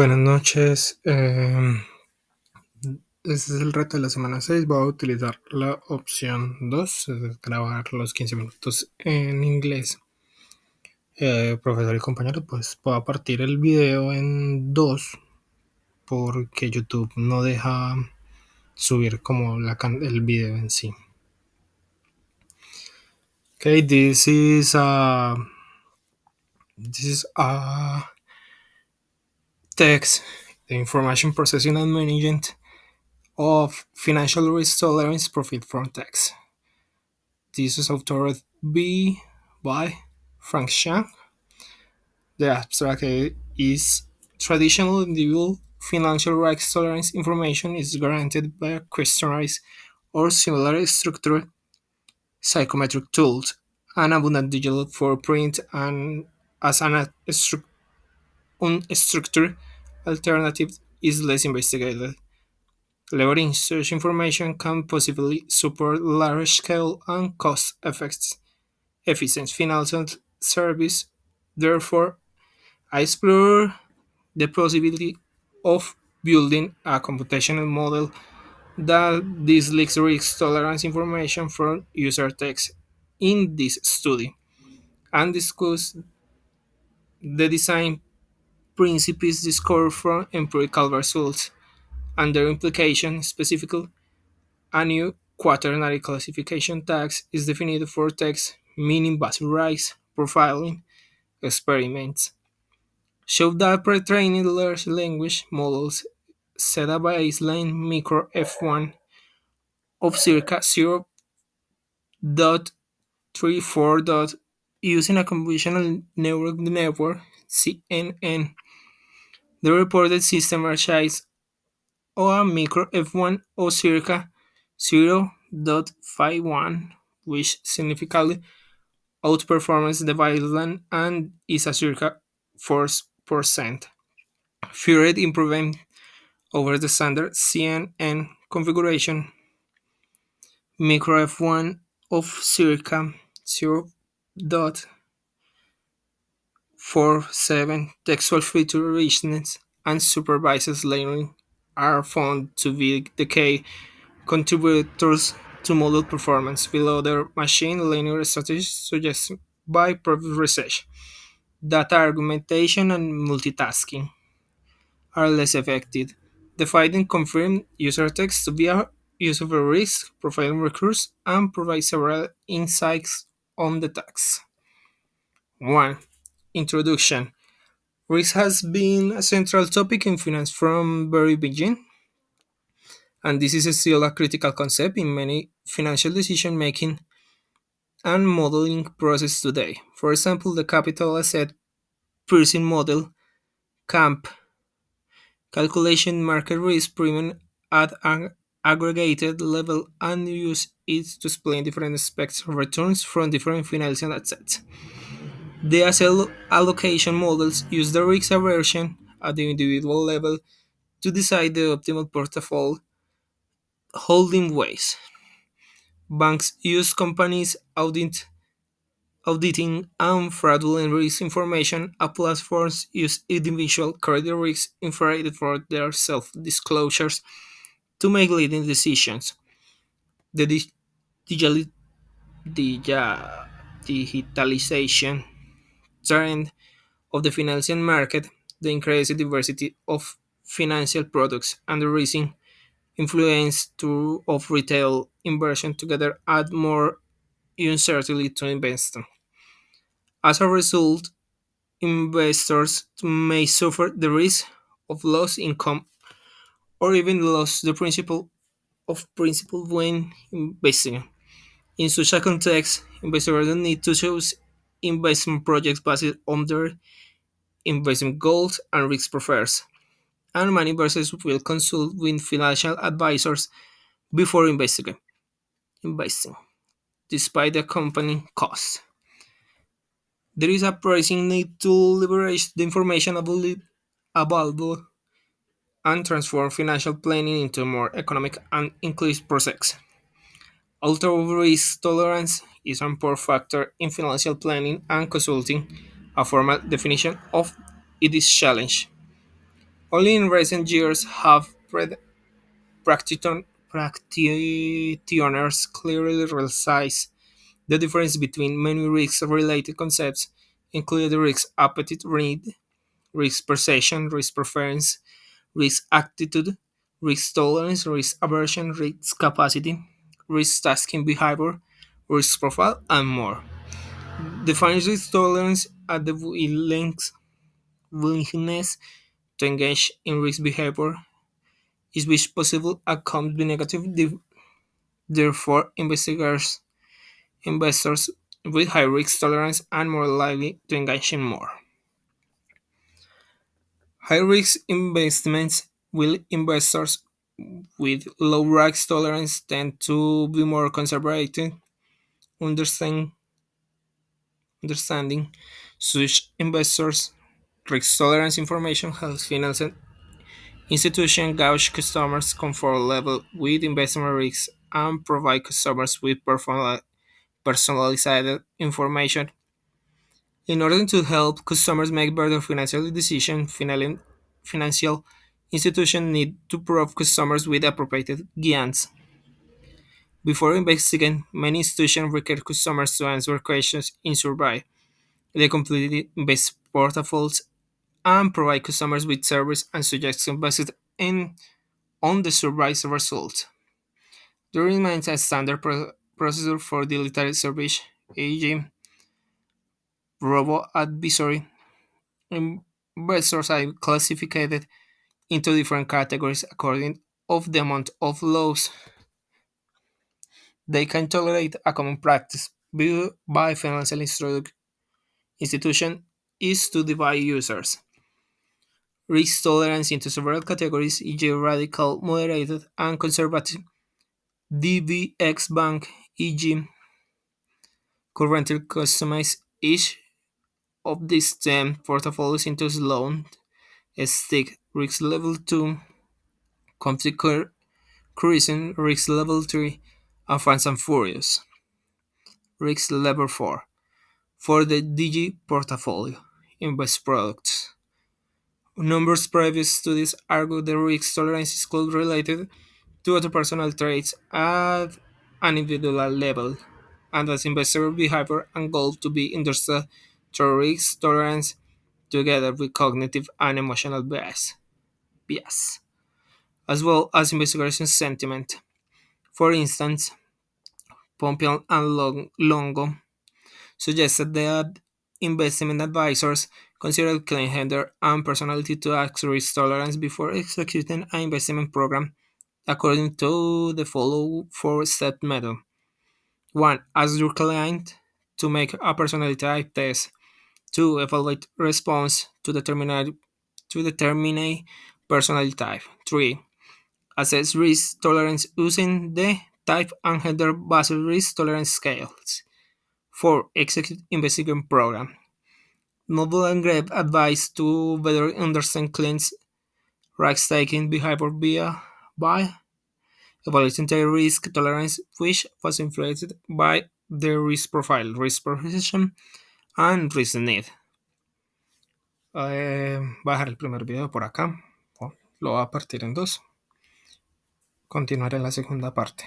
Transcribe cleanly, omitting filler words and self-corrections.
Buenas noches. Este es el reto de la semana 6. Voy a utilizar la opción 2, es grabar los 15 minutos en inglés. Profesor y compañero, pues puedo partir el video en dos porque YouTube no deja subir como el video en sí. Okay, this is a text, the information processing and management of financial risk tolerance profit from tax. This is authored by Frank Chang. The abstract is traditional individual financial rights tolerance information is granted by a questionnaires or similar structured psychometric tools, an abundant digital for print and as an unstructured alternative is less investigated. Leveraging such information can possibly support large-scale and cost-efficient financial service. Therefore, I explore the possibility of building a computational model that dislikes risk tolerance information from user text in this study and discuss the design principles discovered from empirical results and their implication specifically. A new quaternary classification tax is defined for text meaning-based rights profiling experiments. Show that pre-trained large language models set a baseline micro F1 of circa 0.34. Using a convolutional neural network CNN. The reported system achieves a micro F1 of circa 0.51, which significantly outperforms the baseline and is a circa 4% Feared improvement over the standard CNN configuration. Micro F1 of circa 0.47 textual feature richness and supervised layering are found to be the key contributors to model performance below their machine learning strategies suggested by previous research. Data augmentation and multitasking are less effective. The finding confirmed user text to be a use of a risk profiling recurse and provide several insights on the tax. 1. Introduction. Risk has been a central topic in finance from very beginning, and this is still a critical concept in many financial decision making and modeling process today. For example, the capital asset pricing model CAMP calculation market risk premium at an aggregated level and use it to explain different aspects of returns from different financial assets. The asset allocation models use the risk aversion at the individual level to decide the optimal portfolio holding ways. Banks use companies auditing and fraudulent risk information. Platforms use individual credit risk inferred for their self-disclosures to make leading decisions. The digitali- digi- digitalization trend of the financial market, the increased diversity of financial products, and the rising influence of retail inversion together add more uncertainty to investing. As a result, investors may suffer the risk of lost income or even lose the principal when investing. In such a context, investors need to choose investment projects based on their investment goals and risk profiles, and many investors will consult with financial advisors before investing, despite the accompanying costs. There is a pressing need to leverage the information available and transform financial planning into a more economic and inclusive process. Although risk tolerance is an important factor in financial planning and consulting, a formal definition of it is challenged. Only in recent years have practitioners clearly realized the difference between many risk-related concepts, including risk appetite, risk perception, risk preference, risk attitude, risk tolerance, risk aversion, risk capacity, risk tasking behavior, risk profile, and more. Defines risk tolerance as the willingness to engage in risk behavior is which possible outcomes be negative. Therefore, investors with high risk tolerance are more likely to engage in more. High risk investments will investors with low risk tolerance tend to be more conservative, understand, understanding such investors' risk tolerance information helps financial institutions gauge customers' comfort level with investment risks and provide customers with personalized information. In order to help customers make better financial decisions, financial institutions need to provide customers with appropriate guidance. Before investigating, many institutions require customers to answer questions in survey. They completely invest portfolios and provide customers with service and suggestions based in, on the survey's results. There remains a standard procedure for digital service, e.g., robo-advisory. Investors are classified into different categories according of the amount of loss they can tolerate. A common practice viewed by financial institution is to divide users' risk tolerance into several categories, e.g., radical, moderated, and conservative. DBX Bank, e.g., currently customize each of these 10 portfolios into loan, stick, risk level 2, conflict cruising, risk level 3, and fast and furious, risk level 4. For the DG portfolio, invest products. Numbers previous studies argue the risk tolerance is closely related to other personal traits at an individual level, and as investor behavior and goal to be understood through risk tolerance together with cognitive and emotional bias, as well as investigation sentiment. For instance, Pompeo and Longo suggested that investment advisors consider client gender and personality to ask risk tolerance before executing an investment program according to the follow four-step method. 1. Ask your client to make a personality type test. 2. Evaluate response to determine personality type. 3. Assess risk tolerance using the type and gender based risk tolerance scales. 4. Execute investigation program. Noble and Greb advise to better understand clients' risk-taking behavior by evaluating their risk tolerance, which was influenced by their risk profile, risk perception, and risk need. Voy a dejar el primer video por acá. Lo voy a partir en dos. Continuaré en la segunda parte.